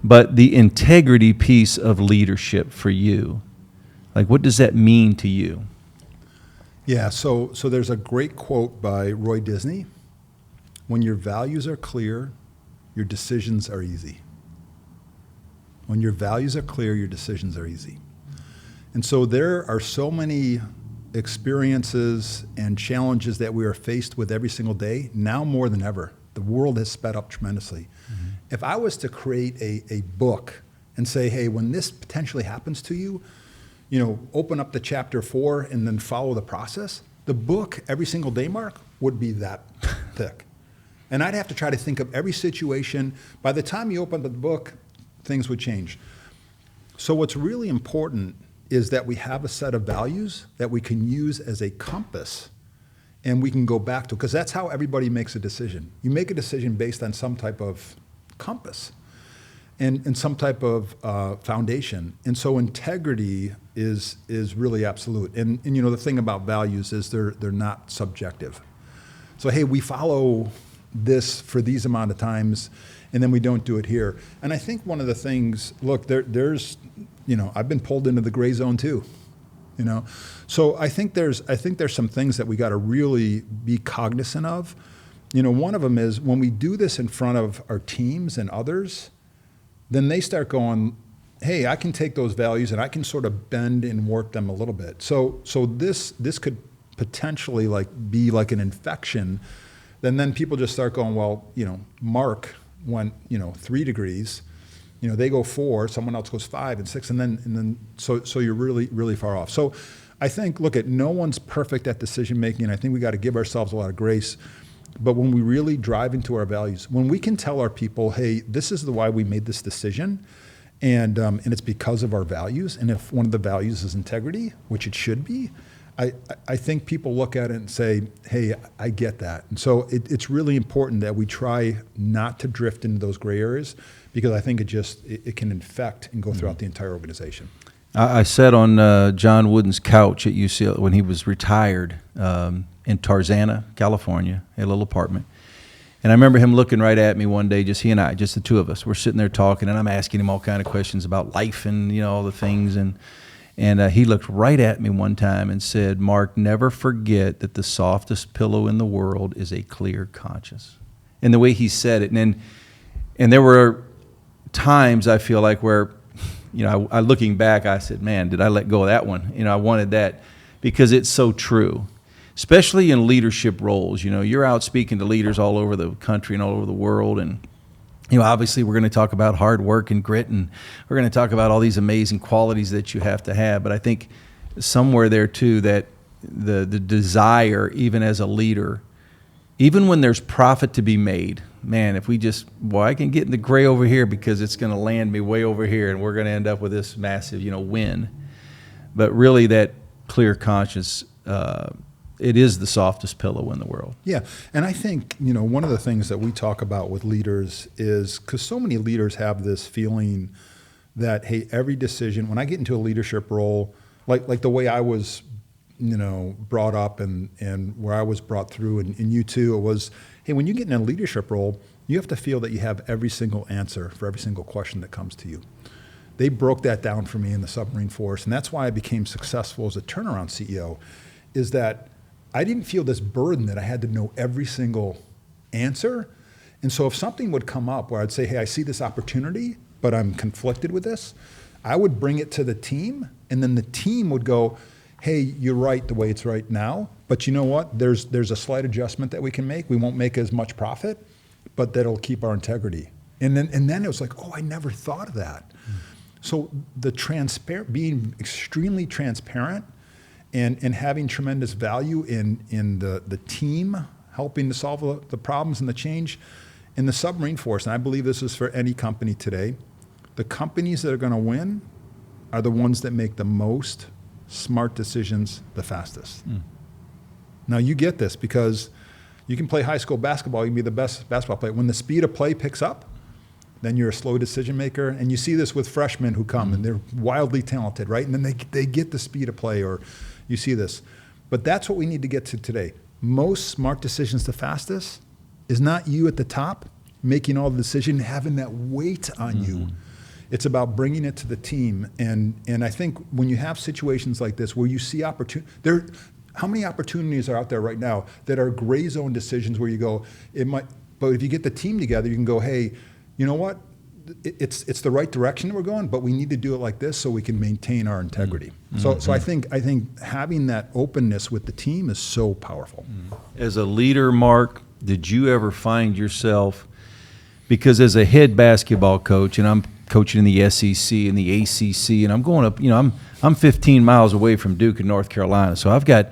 But the integrity piece of leadership for you, like, what does that mean to you? Yeah, so there's a great quote by Roy Disney: "When your values are clear, your decisions are easy." When your values are clear, your decisions are easy. And so there are so many experiences and challenges that we are faced with every single day, now more than ever. The world has sped up tremendously. If I was to create a book and say, hey, when this potentially happens to you, open up the chapter 4 and then follow the process, the book every single day, Mark, would be that thick. And I'd have to try to think of every situation. By the time you open the book, things would change. So what's really important is that we have a set of values that we can use as a compass, and we can go back to, because that's how everybody makes a decision. You make a decision based on some type of compass and some type of foundation. And so integrity is really absolute. And the thing about values is they're not subjective. So hey, we follow this for these amount of times, and then we don't do it here. And I think one of the things, look, there's, I've been pulled into the gray zone too. So I think there's some things that we got to really be cognizant of. One of them is when we do this in front of our teams and others, then they start going, hey, I can take those values and I can sort of bend and warp them a little bit. So this could potentially be like an infection. Then people just start going, well, Mark went 3 degrees. They go 4, someone else goes 5 and 6, and then so you're really, really far off. So I think, no one's perfect at decision making, and I think we got to give ourselves a lot of grace. But when we really drive into our values, when we can tell our people, hey, this is why we made this decision, and it's because of our values, and if one of the values is integrity, which it should be, I think people look at it and say, hey, I get that. And so it's really important that we try not to drift into those gray areas, because I think it can infect and go throughout the entire organization. I sat on John Wooden's couch at UCLA when he was retired in Tarzana, California, a little apartment. And I remember him looking right at me one day, just he and I, just the two of us. We're sitting there talking, and I'm asking him all kind of questions about life and all the things. And he looked right at me one time and said, Mark, never forget that the softest pillow in the world is a clear conscience. And the way he said it, and there were times I feel like where, I looking back, I said, man, did I let go of that one? I wanted that, because it's so true, especially in leadership roles. You're out speaking to leaders all over the country and all over the world, and obviously we're going to talk about hard work and grit, and we're going to talk about all these amazing qualities that you have to have. But I think somewhere there too, that the desire, even as a leader, even when there's profit to be made, man, if we just, I can get in the gray over here because it's going to land me way over here, and we're going to end up with this massive, win. But really, that clear conscience, it is the softest pillow in the world. Yeah, and I think, one of the things that we talk about with leaders is, because so many leaders have this feeling that, hey, every decision, when I get into a leadership role, like the way I was, brought up and where I was brought through, and you too, it was, hey, when you get in a leadership role, you have to feel that you have every single answer for every single question that comes to you. They broke that down for me in the submarine force, and that's why I became successful as a turnaround CEO, is that I didn't feel this burden that I had to know every single answer. And so if something would come up where I'd say, hey, I see this opportunity, but I'm conflicted with this, I would bring it to the team, and then the team would go, hey, you're right the way it's right now, but you know what? There's a slight adjustment that we can make. We won't make as much profit, but that'll keep our integrity. And then it was like, oh, I never thought of that. So being extremely transparent and having tremendous value in the team, helping to solve the problems and the change in the submarine force. And I believe this is for any company today. The companies that are going to win are the ones that make the most smart decisions the fastest. Now you get this, because you can play high school basketball, you can be the best basketball player. When the speed of play picks up, then you're a slow decision maker. And you see this with freshmen who come and they're wildly talented, right? And then they get the speed of play, or you see this. But that's what we need to get to today. Most smart decisions the fastest is not you at the top making all the decision, having that weight on you. It's about bringing it to the team. And I think when you have situations like this where you see opportunity, how many opportunities are out there right now that are gray zone decisions where you go, but if you get the team together, you can go, hey, you know what? It's the right direction we're going, but we need to do it like this so we can maintain our integrity. So I think having that openness with the team is so powerful. As a leader, Mark, did you ever find yourself, because as a head basketball coach, and I'm coaching in the SEC and the ACC, and I'm going up, I'm 15 miles away from Duke in North Carolina, so I've got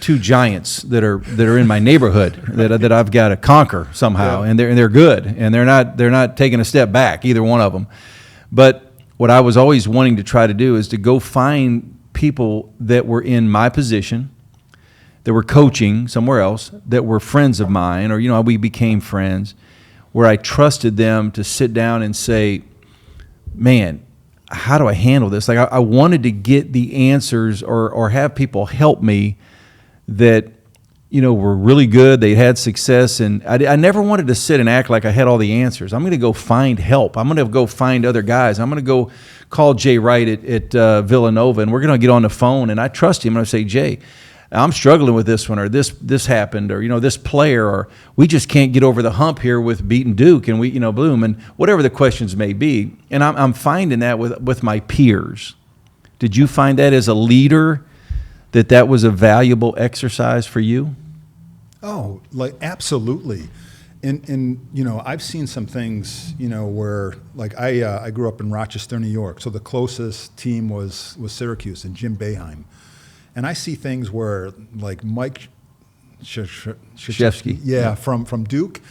two giants that are in my neighborhood that I've got to conquer somehow, and they're good, and they're not taking a step back, either one of them. But what I was always wanting to try to do is to go find people that were in my position, that were coaching somewhere else, that were friends of mine, or we became friends, where I trusted them to sit down and say, man, how do I handle this? Like I wanted to get the answers or have people help me that were really good. They had success, and I never wanted to sit and act like I had all the answers. I'm going to go find help. I'm going to go find other guys. I'm going to go call Jay Wright at Villanova, and we're going to get on the phone, and I trust him, and I say, Jay, I'm struggling with this one, or this happened, or this player, or we just can't get over the hump here with beating Duke, and we Bloom, and whatever the questions may be. And I'm finding that with my peers. Did you find that as a leader that was a valuable exercise for you? Oh, like absolutely. And I've seen some things, where like I grew up in Rochester, New York. So the closest team was Syracuse and Jim Boeheim. And I see things where like Mike Krzyzewski, from Duke,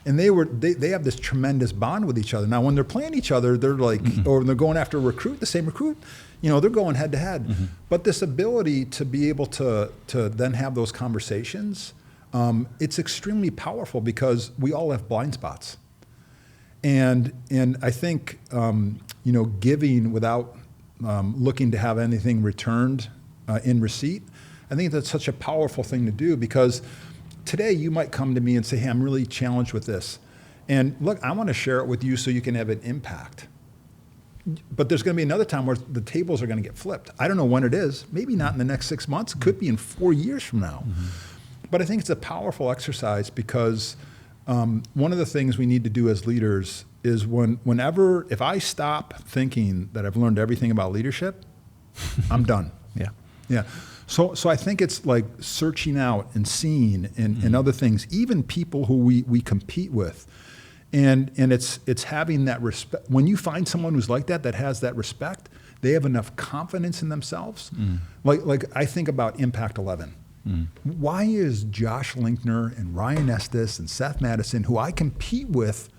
and they have this tremendous bond with each other. Now when they're playing each other, they're like, or when they're going after the same recruit, they're going head to head. Mm-hmm. But this ability to be able to then have those conversations, it's extremely powerful because we all have blind spots. And I think, giving without looking to have anything returned in receipt, I think that's such a powerful thing to do, because today you might come to me and say, hey, I'm really challenged with this. And look, I want to share it with you so you can have an impact. But there's going to be another time where the tables are going to get flipped. I don't know when it is. Maybe not in the next 6 months. It could be in 4 years from now. Mm-hmm. But I think it's a powerful exercise because one of the things we need to do as leaders is if I stop thinking that I've learned everything about leadership, I'm done. Yeah. So I think it's like searching out and seeing and other things, even people who we compete with. And it's having that respect. When you find someone who's like that has that respect, they have enough confidence in themselves. Like I think about Impact 11. Why is Josh Linkner and Ryan Estes and Seth Madison, who I compete with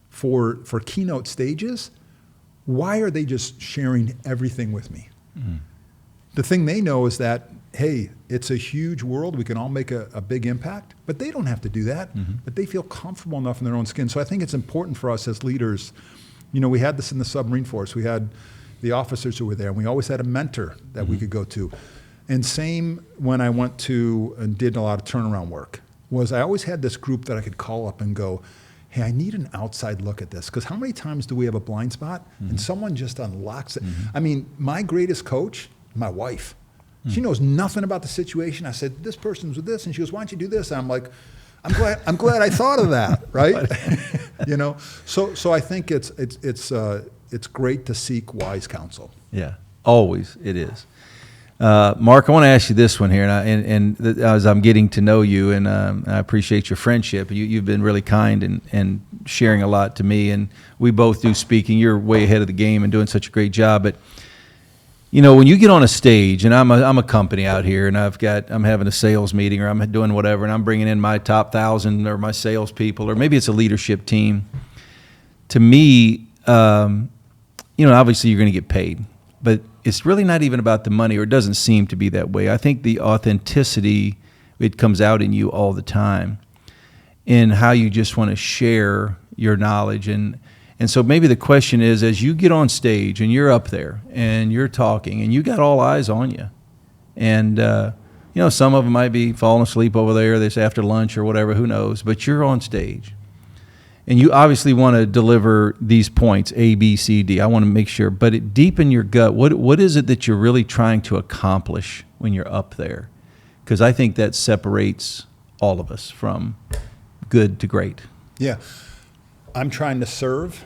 for keynote stages, why are they just sharing everything with me? The thing they know is that, hey, it's a huge world. We can all make a big impact, but they don't have to do that. But they feel comfortable enough in their own skin. So I think it's important for us as leaders. We had this in the Submarine Force. We had the officers who were there, and we always had a mentor that we could go to. And same when I went to and did a lot of turnaround work, was I always had this group that I could call up and go, hey, I need an outside look at this. Because how many times do we have a blind spot and someone just unlocks it? I mean, my greatest coach, my wife, she knows nothing about the situation. I said, this person's with this. And she goes, why don't you do this? And I'm like, I'm glad I thought of that, right? So I think it's great to seek wise counsel. Yeah, always it is. Mark, I want to ask you this one here, and as I'm getting to know you, and I appreciate your friendship. You've been really kind and sharing a lot to me, and we both do speaking. You're way ahead of the game and doing such a great job. But when you get on a stage, and I'm a company out here, and I'm having a sales meeting, or I'm doing whatever, and I'm bringing in my top 1,000 or my salespeople, or maybe it's a leadership team. To me, obviously you're going to get paid, but it's really not even about the money, or it doesn't seem to be that way. I think the authenticity, it comes out in you all the time, in how you just want to share your knowledge. And so maybe the question is, as you get on stage and you're up there and you're talking and you got all eyes on you, and some of them might be falling asleep over there this after lunch or whatever, who knows, but you're on stage. And you obviously want to deliver these points, A, B, C, D. I want to make sure. But deep in your gut, what is it that you're really trying to accomplish when you're up there? Because I think that separates all of us from good to great. Yeah. I'm trying to serve.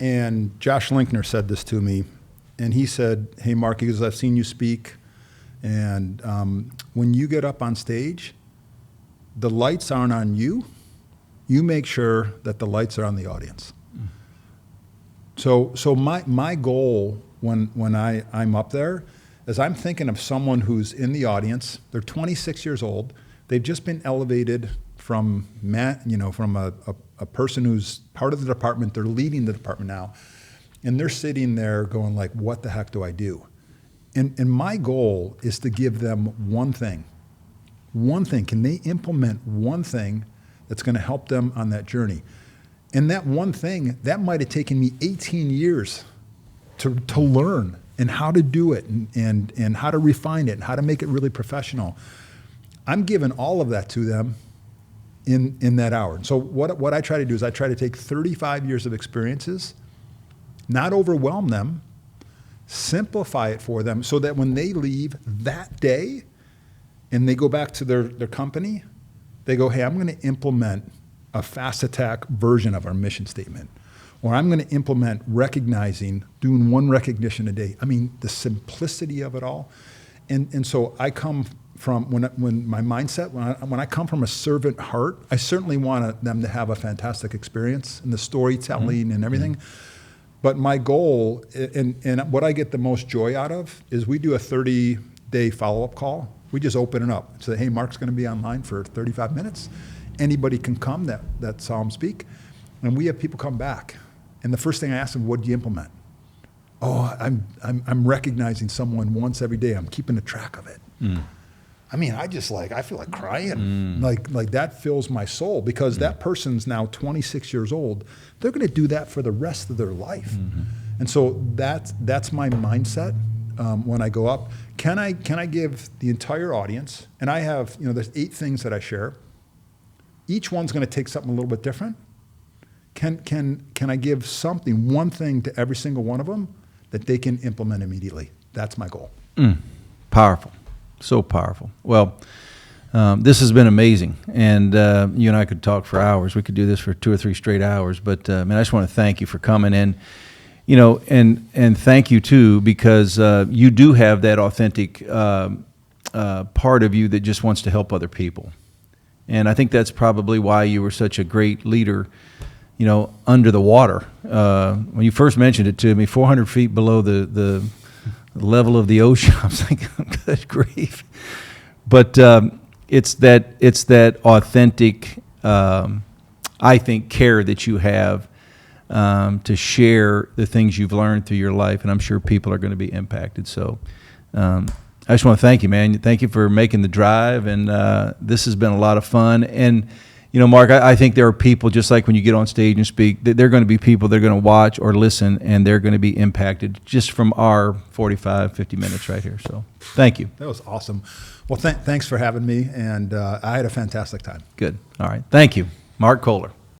And Josh Linkner said this to me. And he said, hey, Mark, because I've seen you speak. And when you get up on stage, the lights aren't on you. You make sure that the lights are on the audience. So my goal when I'm up there is I'm thinking of someone who's in the audience. They're 26 years old. They've just been elevated from a person who's part of the department. They're leading the department now, and they're sitting there going like, "What the heck do I do?" And my goal is to give them one thing. One thing. Can they implement one thing that's going to help them on that journey? And that one thing, that might have taken me 18 years to learn and how to do it and how to refine it and how to make it really professional. I'm giving all of that to them in that hour. And so what I try to do is I try to take 35 years of experiences, not overwhelm them, simplify it for them so that when they leave that day and they go back to their company, they go, hey, I'm going to implement a fast attack version of our mission statement. Or I'm going to implement recognizing, doing one recognition a day. I mean, the simplicity of it all. And so I come from, when my mindset, when I come from a servant heart, I certainly want them to have a fantastic experience in the storytelling and everything. But my goal, and what I get the most joy out of, is we do a 30-day follow-up call. We just open it up. Say, hey, Mark's going to be online for 35 minutes. Anybody can come that saw him speak. And we have people come back. And the first thing I ask them, what do you implement? Oh, I'm recognizing someone once every day. I'm keeping a track of it. I mean, I feel like crying. Like that fills my soul because that person's now 26 years old. They're going to do that for the rest of their life. And so that's my mindset when I go up. Can I give the entire audience, and I have, there's 8 things that I share. Each one's going to take something a little bit different. Can I give something, one thing to every single one of them that they can implement immediately? That's my goal. Powerful. So powerful. Well, this has been amazing, and you and I could talk for hours. We could do this for 2 or 3 straight hours, but man, I just want to thank you for coming in, and thank you too, because you do have that authentic part of you that just wants to help other people, and I think that's probably why you were such a great leader, under the water. When you first mentioned it to me, 400 feet below the level of the ocean, I was like, good grief. But it's that authentic, I think, care that you have to share the things you've learned through your life, and I'm sure people are going to be impacted. So I just want to thank you, man. Thank you for making the drive, and this has been a lot of fun. And Mark, I think there are people, just like when you get on stage and speak, there are going to be people that are going to watch or listen, and they're going to be impacted just from our 45, 50 minutes right here. So thank you. That was awesome. Well, thanks for having me, and I had a fantastic time. Good. All right. Thank you. Marc Koehler.